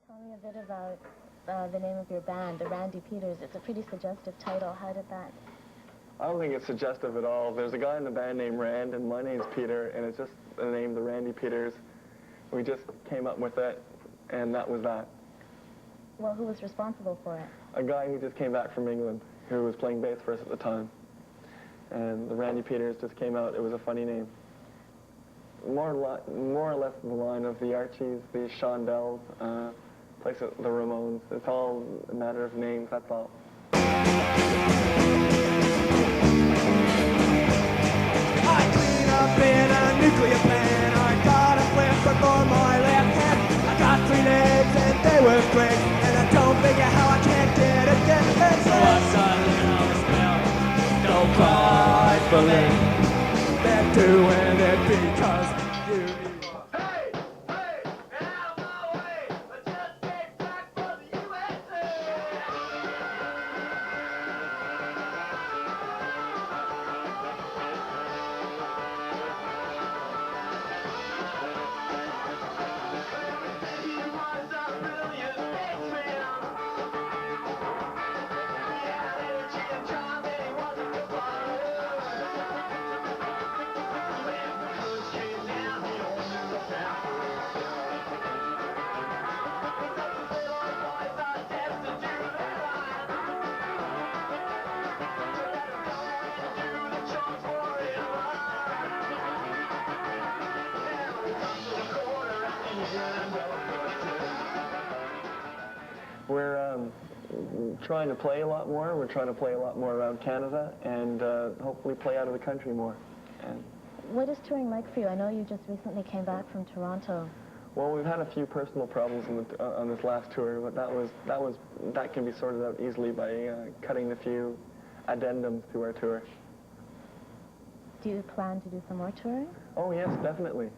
Tell me a bit about the name of your band, the Randypeters. It's a pretty suggestive title. How did that? I don't think it's suggestive at all. There's a guy in the band named Rand, and my name's Pieter, and it's just the name, the Randypeters. We just came up with it, and that was that. Well, who was responsible for it? A guy who just came back from England, who was playing bass for us at the time. And the Randypeters just came out. It was a funny name. More or less the line of the Archies, the Shondells, the Ramones. It's all a matter of names, that's all. I clean up in a nuclear plant. I got a flip before my left hand. I got 3 legs and they were great, and I don't figure how I can't get again. So I silent on the smell. Don't cry for me. They're doing it because you need. Hey, hey, get out of my way. I just came back from the USA. He was a brilliant X-Man. He had energy and charm, and he wasn't the father. When the curse came down, he only knew the power. Little boys are destined to do the right. So let him go and do the chores for his life. Now he comes to the corner and he's running well. We're trying to play a lot more. We're trying to play a lot more around Canada, and hopefully play out of the country more. And What is touring like for you? I know you just recently came back from Toronto. well, we've had a few personal problems on this last tour, but that can be sorted out easily by cutting a few addendums to our tour. Do you plan to do some more touring? Oh yes, definitely.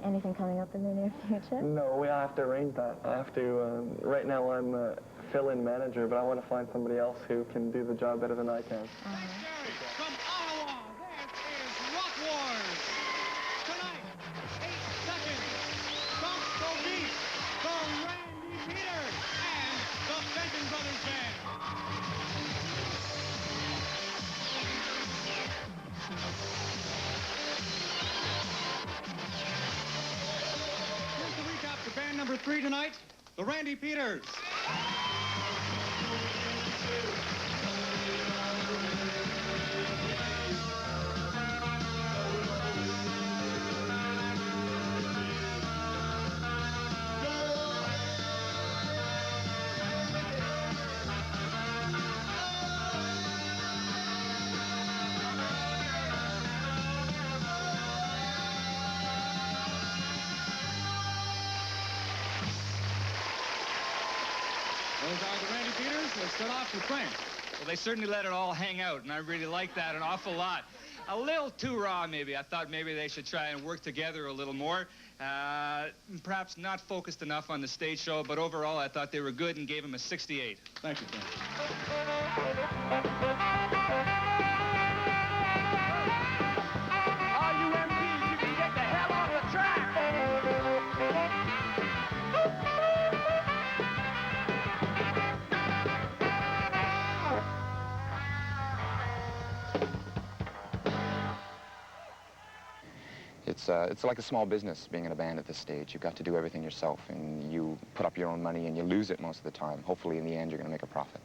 Anything coming up in the near future? No, we have to arrange that. I have to. Right now, I'm a fill-in manager, but I want to find somebody else who can do the job better than I can. From Ottawa, this is Rock Wars. Tonight, 8 seconds. Bump the beat. The Randypeters and the Benton Brothers Band. Here's the recap for band number 3 tonight, the Randypeters. Those are the Randypeters. Let's start off with Frank. Well, they certainly let it all hang out, and I really like that an awful lot. A little too raw, maybe. I thought maybe they should try and work together a little more. Perhaps not focused enough on the stage show, but overall, I thought they were good and gave them a 68. Thank you, Frank. All you MPs, you can get the hell off the track. It's like a small business being in a band at this stage. You've got to do everything yourself, and you put up your own money and you lose it most of the time. Hopefully, in the end, you're going to make a profit.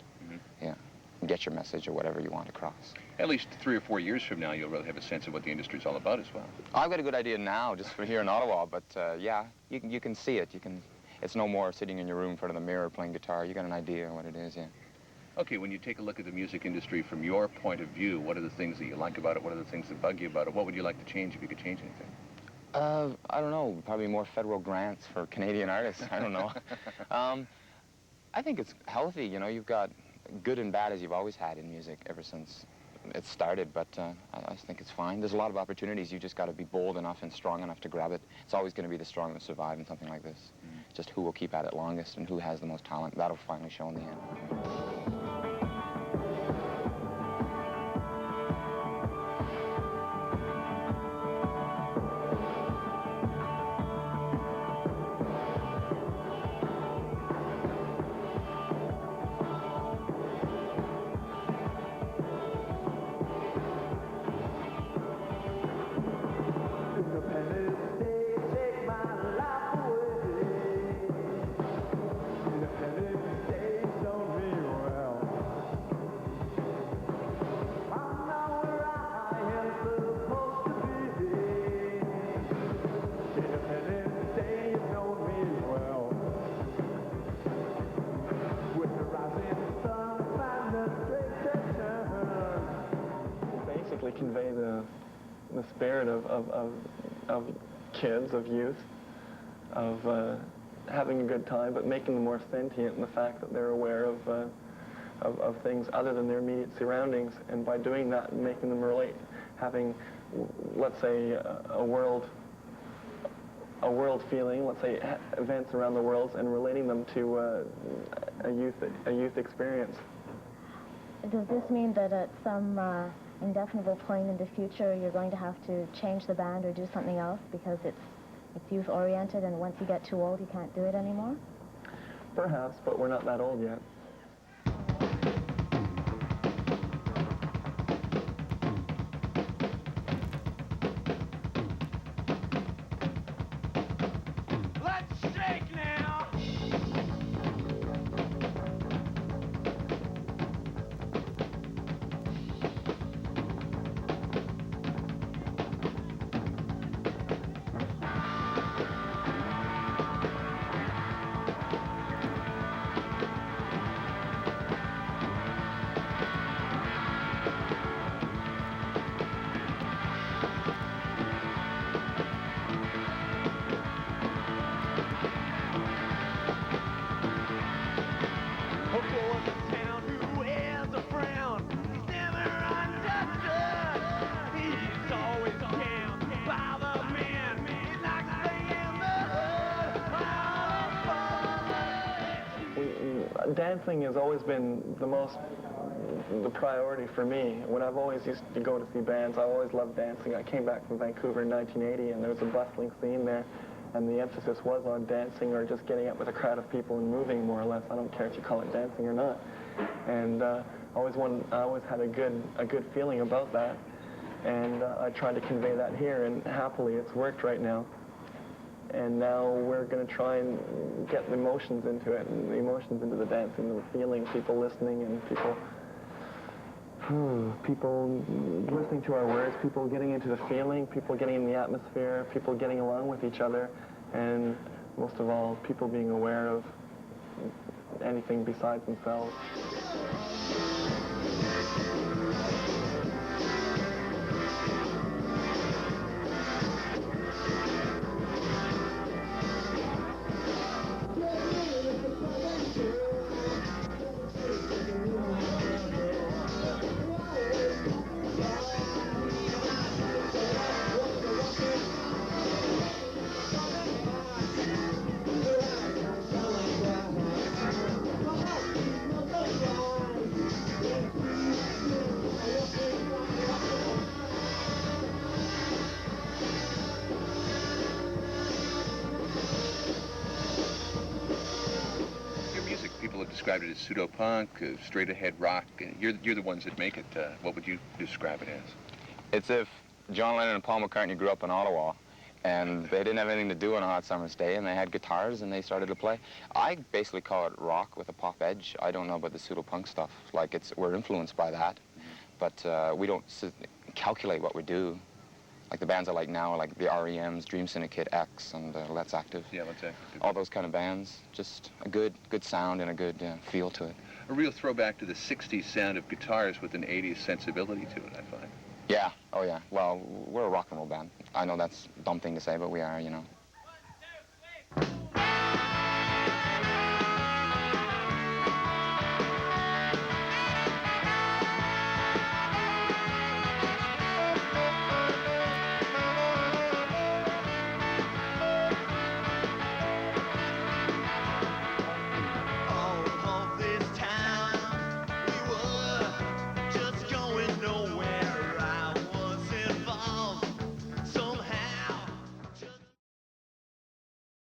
Yeah, and get your message or whatever you want across. At least 3 or 4 years from now, you'll really have a sense of what the industry's all about as well. I've got a good idea now, just for here in Ottawa, but yeah, you can see it. It's no more sitting in your room in front of the mirror playing guitar. You got an idea of what it is, yeah. Okay, when you take a look at the music industry from your point of view, what are the things that you like about it? What are the things that bug you about it? What would you like to change if you could change anything? I don't know, probably more federal grants for Canadian artists. I don't know. I think it's healthy, you know. You've got good and bad as you've always had in music ever since it started, but I think it's fine. There's a lot of opportunities. You just got to be bold enough and strong enough to grab it. It's always going to be the strong that survive in something like this. Just who will keep at it longest and who has the most talent. That'll finally show in the end. spirit of kids, of youth, of having a good time, but making them more sentient in the fact that they're aware of things other than their immediate surroundings, and by doing that and making them relate, having, let's say, a world feeling, let's say events around the world, and relating them to a youth experience. Does this mean that at some indefinable point in the future you're going to have to change the band or do something else because it's youth-oriented, and once you get too old you can't do it anymore? Perhaps, but we're not that old yet. Let's shake now. Dancing has always been the priority for me. When I've always used to go to see bands, I always loved dancing. I came back from Vancouver in 1980, and there was a bustling scene there, and the emphasis was on dancing or just getting up with a crowd of people and moving, more or less. I don't care if you call it dancing or not. And I always had a good feeling about that, and I tried to convey that here, and happily it's worked right now. And now we're going to try and get the emotions into it, and the emotions into the dancing, the feeling, people listening, and people listening to our words, people getting into the feeling, people getting in the atmosphere, people getting along with each other, and most of all, people being aware of anything besides themselves. Described it as pseudo-punk, straight-ahead rock. You're the ones that make it. What would you describe it as? It's if John Lennon and Paul McCartney grew up in Ottawa, and they didn't have anything to do on a hot summer's day, and they had guitars, and they started to play. I basically call it rock with a pop edge. I don't know about the pseudo-punk stuff. Like, we're influenced by that, but we don't calculate what we do. Like the bands I like now are like the REMs, Dream Syndicate, X, and Let's Active. Yeah, Let's Active. All those kind of bands. Just a good sound and a good feel to it. A real throwback to the 60s sound of guitars with an 80s sensibility to it, I find. Yeah, oh yeah. Well, we're a rock and roll band. I know that's a dumb thing to say, but we are, you know.